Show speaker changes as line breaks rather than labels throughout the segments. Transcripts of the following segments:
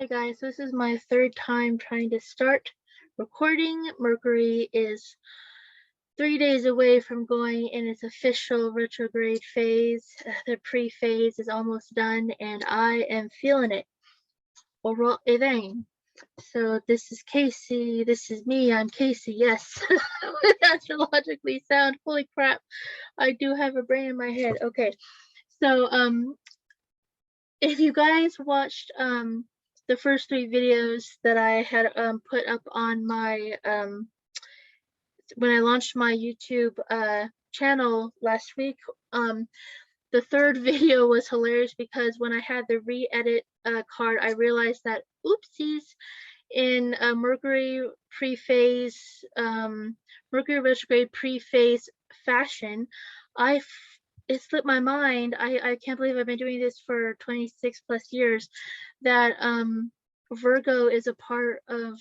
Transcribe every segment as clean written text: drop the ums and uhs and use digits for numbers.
guys, this is my third time trying to start recording. Mercury is 3 days away from going in its official retrograde phase. The pre-phase is almost done and I am feeling it. Oral Evang. So this is Casey, this is me, I'm Casey, yes. With astrologically sound, holy crap. I do have a brain in my head. Okay, so if you guys watched the first 3 videos that I had put up on my when I launched my YouTube channel last week, the third video was hilarious because when I had the re-edit card, I realized that oopsies, in Mercury pre-phase, Mercury retrograde pre-phase fashion, it slipped my mind. I can't believe I've been doing this for 26 plus years, that Virgo is a part of,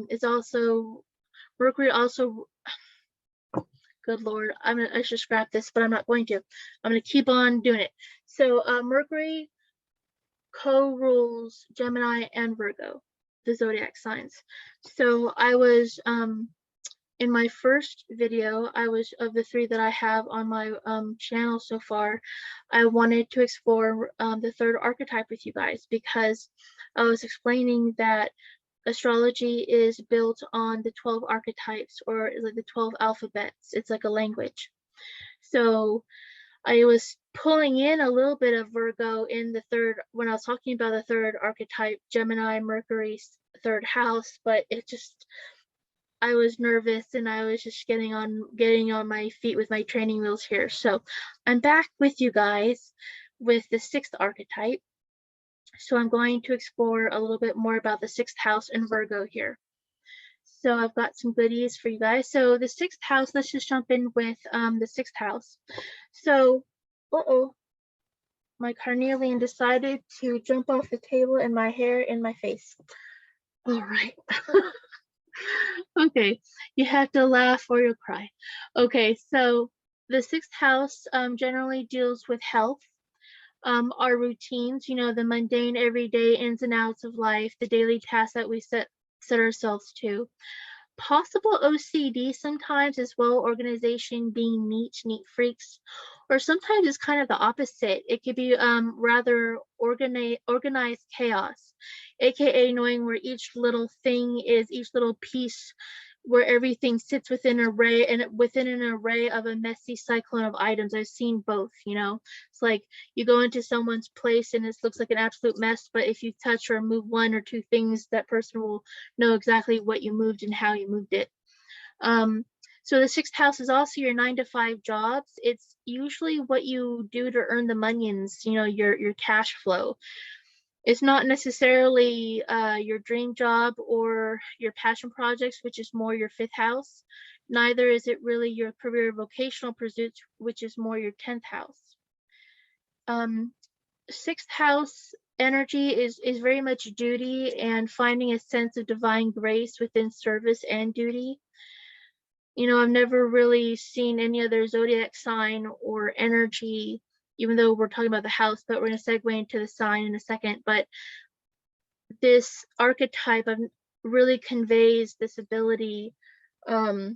is also, Mercury also, good Lord, I should scrap this, but I'm not going to. I'm going to keep on doing it. So Mercury co-rules Gemini and Virgo, the zodiac signs. So I was, in my first video, I was, of the 3 that I have on my channel so far, I wanted to explore the 3rd archetype with you guys because I was explaining that astrology is built on the 12 archetypes, or like the 12 alphabets. It's like a language. So I was pulling in a little bit of Virgo in the 3rd, when I was talking about the 3rd archetype, Gemini, Mercury's 3rd house, but it just, I was nervous and I was just getting on my feet with my training wheels here. So I'm back with you guys with the 6th archetype. So I'm going to explore a little bit more about the 6th house and Virgo here. So I've got some goodies for you guys. So the 6th house, let's just jump in with the 6th house. So, my carnelian decided to jump off the table and my hair in my face. All right. Okay, you have to laugh or you'll cry. Okay, so the 6th house generally deals with health, our routines, you know, the mundane everyday ins and outs of life, the daily tasks that we set ourselves to. Possible OCD sometimes as well, organization, being neat freaks, or sometimes it's kind of the opposite. It could be rather organized chaos, aka knowing where each little thing is, each little piece, where everything sits within an array of a messy cyclone of items. I've seen both, you know. It's like you go into someone's place and it looks like an absolute mess, but if you touch or move 1 or 2 things, that person will know exactly what you moved and how you moved it. So the 6th house is also your 9-to-5 jobs. It's usually what you do to earn the monions, you know, your cash flow. It's not necessarily your dream job or your passion projects, which is more your 5th house. Neither is it really your career vocational pursuits, which is more your 10th house. 6th house energy is very much duty and finding a sense of divine grace within service and duty. You know, I've never really seen any other zodiac sign or energy, even though we're talking about the house, but we're going to segue into the sign in a second. But this archetype really conveys this ability. Sorry,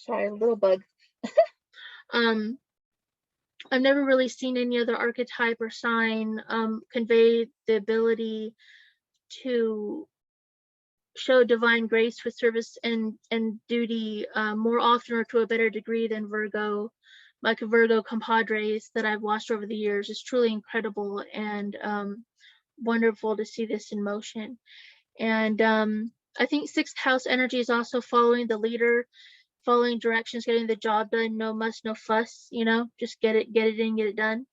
a little bug. I've never really seen any other archetype or sign convey the ability to show divine grace with service and duty more often or to a better degree than Virgo. Like Virgo compadres that I've watched over the years. Is truly incredible and wonderful to see this in motion. And I think 6th house energy is also following the leader, following directions, getting the job done, no muss, no fuss, you know, just get it in, get it done.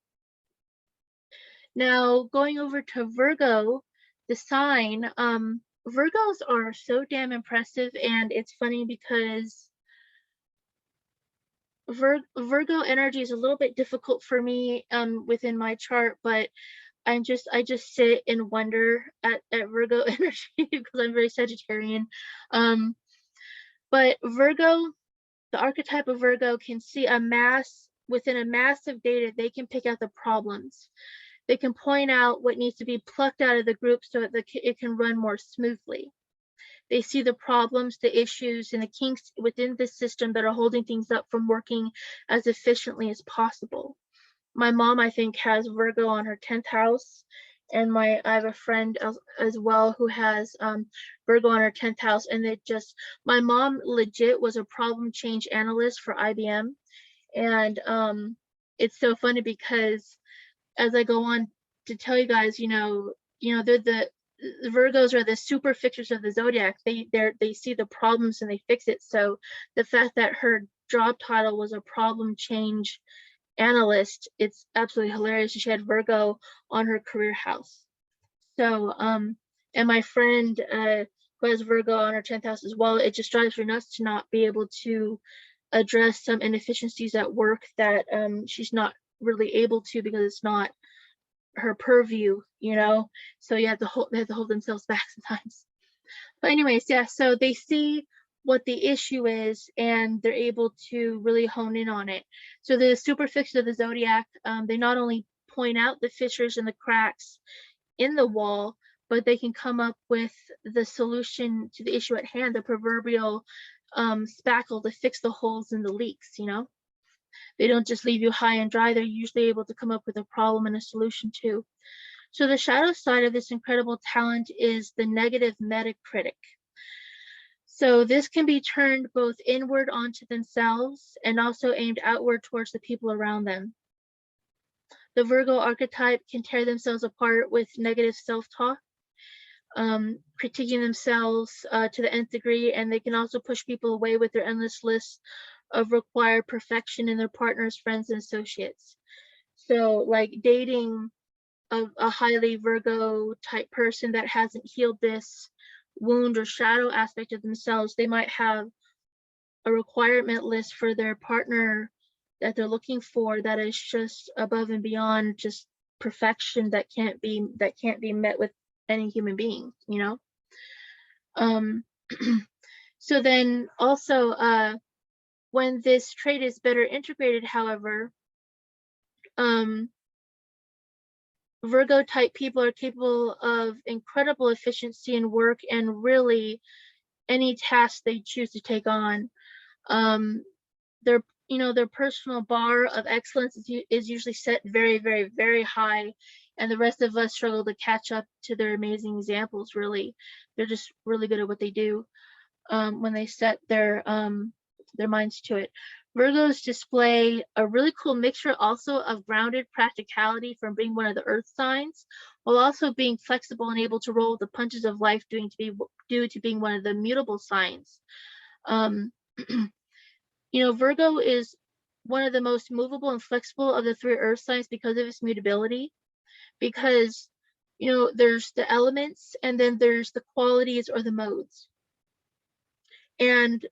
Now going over to Virgo, the sign, Virgos are so damn impressive, and it's funny because Virgo energy is a little bit difficult for me within my chart, but I just sit and wonder at Virgo energy because I'm very Sagittarian. But Virgo, the archetype of Virgo can see within a mass of data, they can pick out the problems. They can point out what needs to be plucked out of the group so that it can run more smoothly. They see the problems, the issues, and the kinks within the system that are holding things up from working as efficiently as possible. My mom, I think, has Virgo on her 10th house, and I have a friend as well who has Virgo on her 10th house, and my mom legit was a problem change analyst for IBM, and it's so funny because as I go on to tell you guys, they're the Virgos are the super fixers of the zodiac. They see the problems and they fix it. So the fact that her job title was a problem change analyst, it's absolutely hilarious. She had Virgo on her career house. So and my friend who has Virgo on her 10th house as well, it just drives her nuts to not be able to address some inefficiencies at work that she's not really able to because it's not her purview, so they have to hold themselves back sometimes. But anyways, yeah, so they see what the issue is and they're able to really hone in on it. So the super fixers of the zodiac, they not only point out the fissures and the cracks in the wall, but they can come up with the solution to the issue at hand, the proverbial spackle to fix the holes in the leaks. They don't just leave you high and dry. They're usually able to come up with a problem and a solution too. So the shadow side of this incredible talent is the negative metacritic. So this can be turned both inward onto themselves and also aimed outward towards the people around them. The Virgo archetype can tear themselves apart with negative self-talk, critiquing themselves to the nth degree, and they can also push people away with their endless list of required perfection in their partners, friends, and associates. So like dating a highly Virgo type person that hasn't healed this wound or shadow aspect of themselves, they might have a requirement list for their partner that they're looking for that is just above and beyond just perfection that can't be met with any human being, so then also when this trait is better integrated, however, Virgo type people are capable of incredible efficiency in work and really any task they choose to take on. Their personal bar of excellence is usually set very, very, very high, and the rest of us struggle to catch up to their amazing examples. Really, they're just really good at what they do when they set their minds to it. Virgos display a really cool mixture also of grounded practicality from being one of the earth signs, while also being flexible and able to roll with the punches of life due to being one of the mutable signs. Virgo is one of the most movable and flexible of the 3 earth signs because of its mutability, because there's the elements and then there's the qualities or the modes. And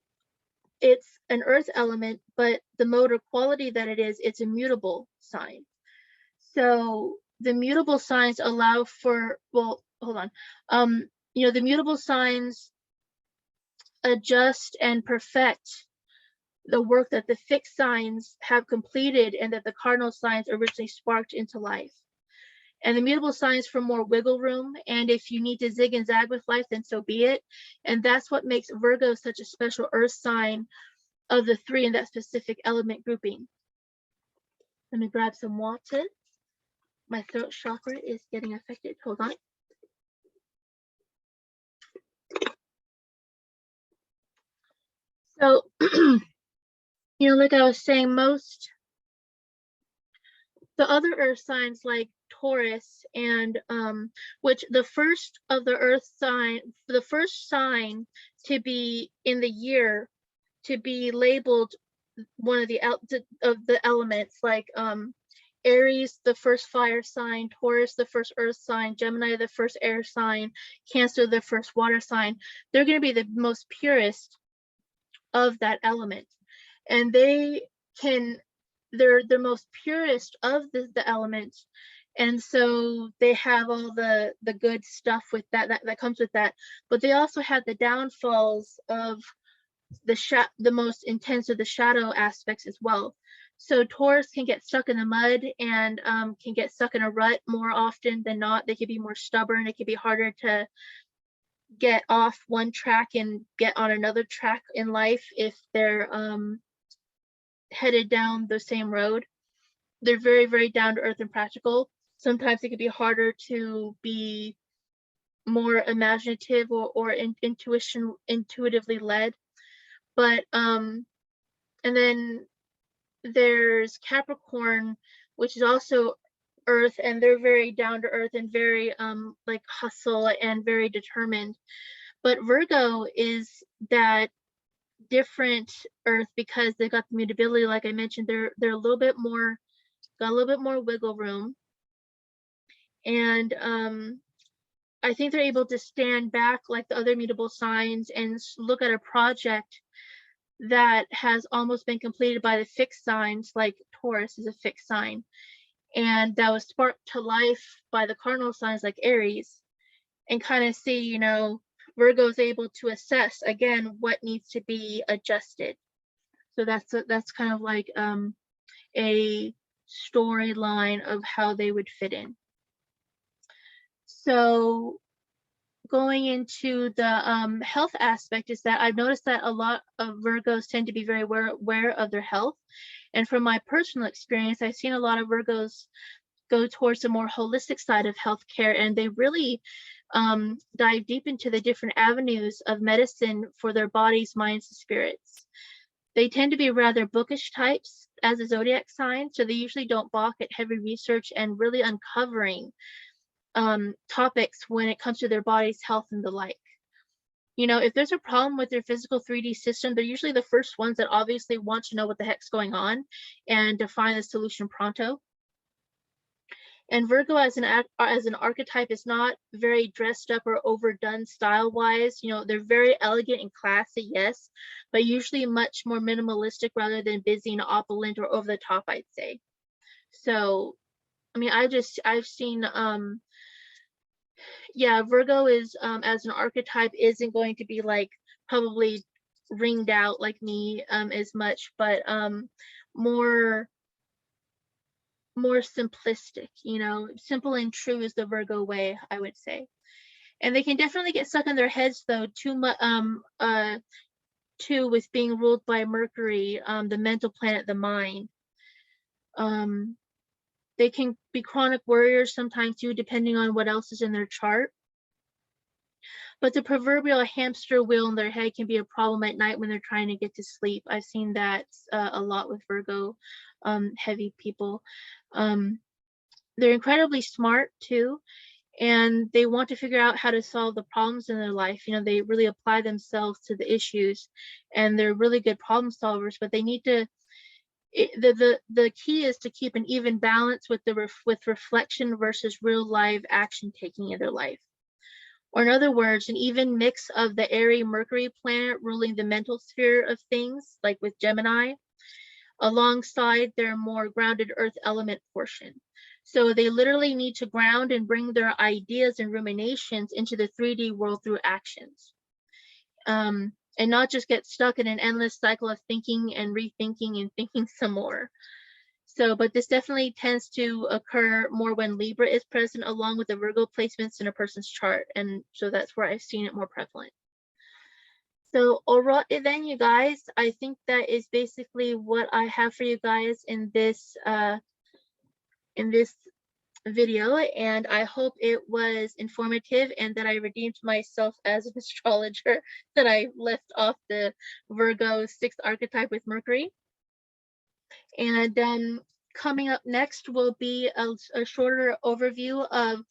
it's an earth element, but the mode or quality that it's a mutable sign. So the mutable signs allow for, well, hold on. The mutable signs adjust and perfect the work that the fixed signs have completed and that the cardinal signs originally sparked into life. And the mutable signs for more wiggle room, and if you need to zig and zag with life, then so be it. And that's what makes Virgo such a special earth sign of the 3 in that specific element grouping. Let me grab some water. My throat chakra is getting affected. Hold on. So, like I was saying, the other earth signs like Taurus and which the first sign to be in the year to be labeled one of the elements, like Aries, the first fire sign, Taurus, the first earth sign, Gemini, the first air sign, Cancer, the first water sign. They're going to be the most purest of that element, and they're the most purest of the elements, and so they have all the good stuff with that comes with that, but they also have the downfalls of the most intense of the shadow aspects as well. So Taurus can get stuck in the mud and can get stuck in a rut more often than not. They can be more stubborn. It can be harder to get off one track and get on another track in life if they're headed down the same road. They're very, very down to earth and practical. Sometimes it can be harder to be more imaginative or intuitively led. But and then there's Capricorn, which is also earth, and they're very down to earth and very like hustle and very determined. But Virgo is that different earth because they've got the mutability. Like I mentioned, they're a little bit more, got a little bit more wiggle room, and I think they're able to stand back like the other mutable signs and look at a project that has almost been completed by the fixed signs, like Taurus is a fixed sign, and that was sparked to life by the cardinal signs like Aries, and kind of see, you know, Virgo is able to assess again what needs to be adjusted. So that's kind of like a storyline of how they would fit in. So going into the health aspect is that I've noticed that a lot of Virgos tend to be very aware of their health. And from my personal experience, I've seen a lot of Virgos go towards a more holistic side of healthcare, and they really dive deep into the different avenues of medicine for their bodies, minds, and spirits. They tend to be rather bookish types as a zodiac sign, so they usually don't balk at heavy research and really uncovering topics when it comes to their body's health and the like. You know, if there's a problem with their physical 3D system, they're usually the first ones that obviously want to know what the heck's going on and to find the solution pronto. And Virgo as an archetype is not very dressed up or overdone style wise. You know, they're very elegant and classy, yes, but usually much more minimalistic rather than busy and opulent or over the top, I'd say. So, I mean, I've seen yeah, Virgo is as an archetype isn't going to be like probably ringed out like me as much, but more simplistic, you know, simple and true is the Virgo way, I would say. And they can definitely get stuck in their heads though too much too with being ruled by Mercury, the mental planet, the mind. They can be chronic worriers sometimes too, depending on what else is in their chart. But the proverbial hamster wheel in their head can be a problem at night when they're trying to get to sleep. I've seen that a lot with Virgo heavy people. They're incredibly smart too, and they want to figure out how to solve the problems in their life. You know, they really apply themselves to the issues, and they're really good problem solvers, but they need to the key is to keep an even balance with with reflection versus real live action taking in their life. Or in other words, an even mix of the airy Mercury planet ruling the mental sphere of things, like with Gemini, alongside their more grounded earth element portion. So they literally need to ground and bring their ideas and ruminations into the 3D world through actions. And not just get stuck in an endless cycle of thinking and rethinking and thinking some more. So, but this definitely tends to occur more when Libra is present, along with the Virgo placements in a person's chart. And so that's where I've seen it more prevalent. So, all right, then, you guys, I think that is basically what I have for you guys in this video, and I hope it was informative and that I redeemed myself as an astrologer, that I left off the Virgo 6th archetype with Mercury. And coming up next will be a shorter overview of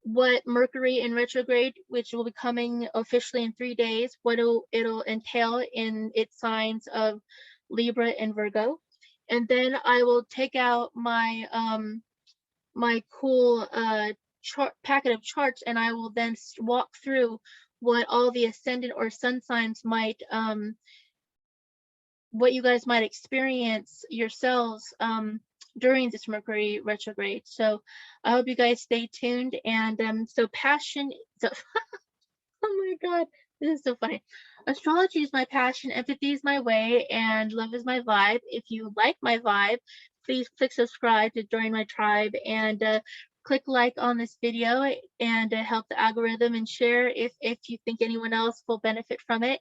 what Mercury in retrograde, which will be coming officially in 3 days, what it'll entail in its signs of Libra and Virgo. And then I will take out my my cool chart packet of charts, and I will then walk through what all the ascendant or sun signs might what you guys might experience yourselves during this Mercury retrograde. So I hope you guys stay tuned. And so passion, so oh my God, This is so funny. Astrology is my passion, empathy is my way, and love is my vibe. If you like my vibe, please click subscribe to join my tribe and click like on this video and help the algorithm and share if you think anyone else will benefit from it.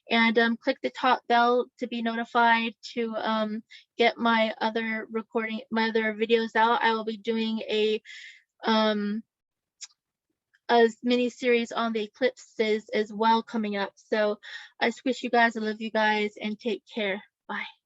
And click the top bell to be notified to get my other videos out. I will be doing um, a mini series on the eclipses as well coming up. So I just wish you guys, I love you guys, and take care. Bye.